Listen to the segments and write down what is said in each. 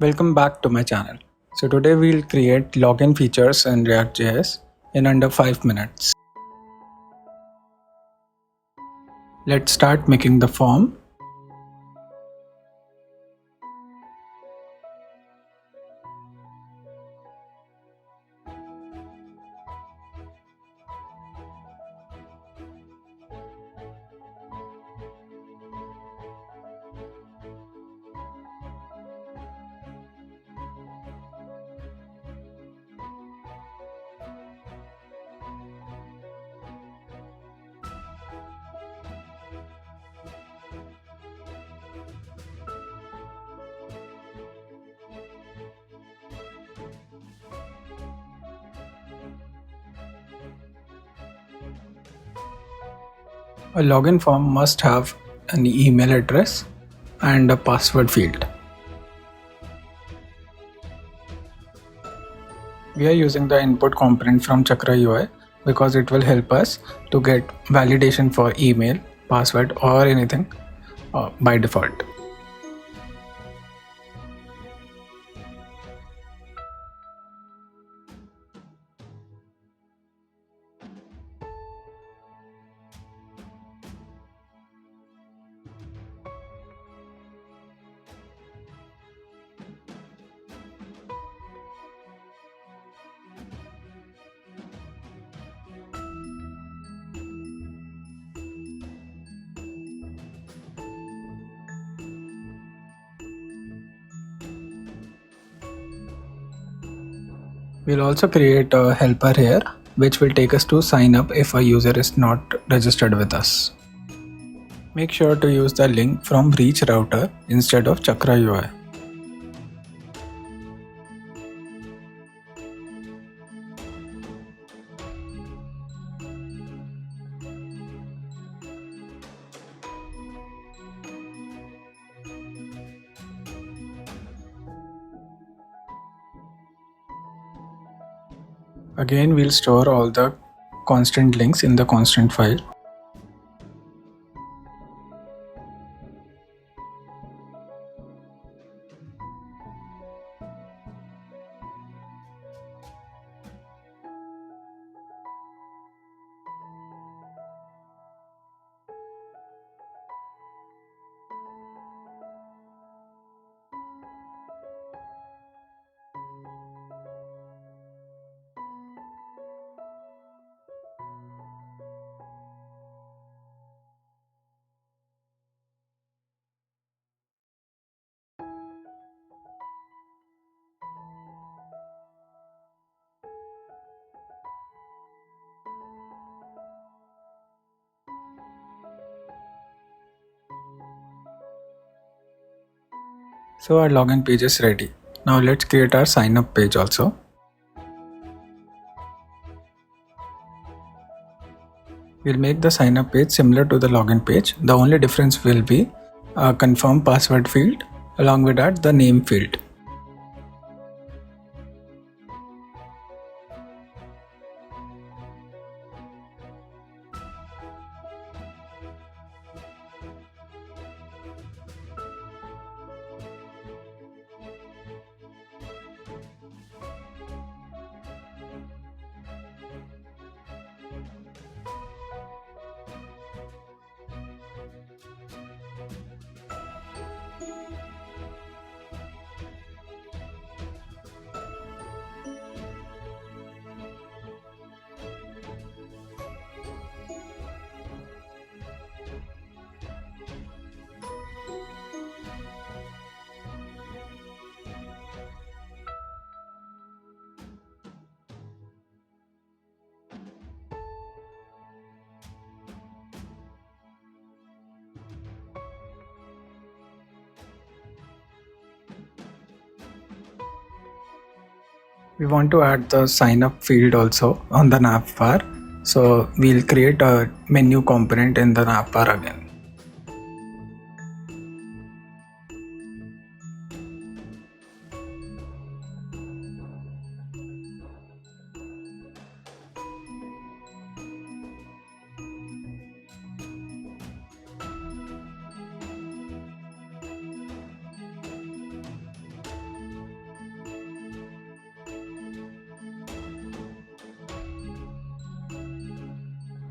Welcome back to my channel. So today we'll create login features in React.js in under 5 minutes. Let's start making the form. A login form must have an email address and a password field. We are using the input component from Chakra UI because it will help us to get validation for email, password or anything by default. We'll also create a helper here which will take us to sign up if a user is not registered with us. Make sure to use the link from Reach Router instead of Chakra UI. Again, we'll store all the constant links in the constant file. So our login page is ready. Now let's create our sign up page also. We'll make the sign up page similar to the login page. The only difference will be a confirm password field along with that the name field. We want to add the sign up field also on the navbar. So we'll create a menu component in the navbar again.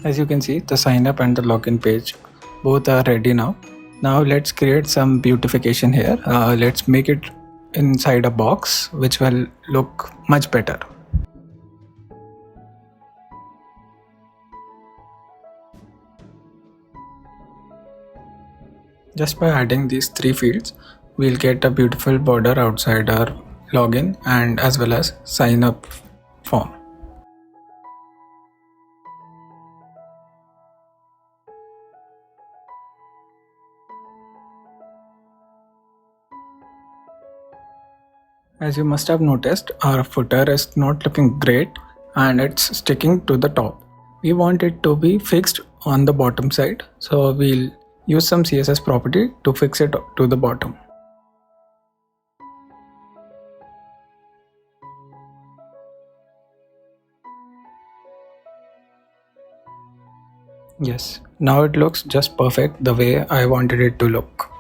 As you can see, the sign up and the login page both are ready now. Now let's create some beautification here. Let's make it inside a box which will look much better. Just by adding these three fields, we'll get a beautiful border outside our login and as well as sign up form. As you must have noticed, our footer is not looking great and it's sticking to the top. We want it to be fixed on the bottom side, so we'll use some CSS property to fix it to the bottom. Yes, now it looks just perfect the way I wanted it to look.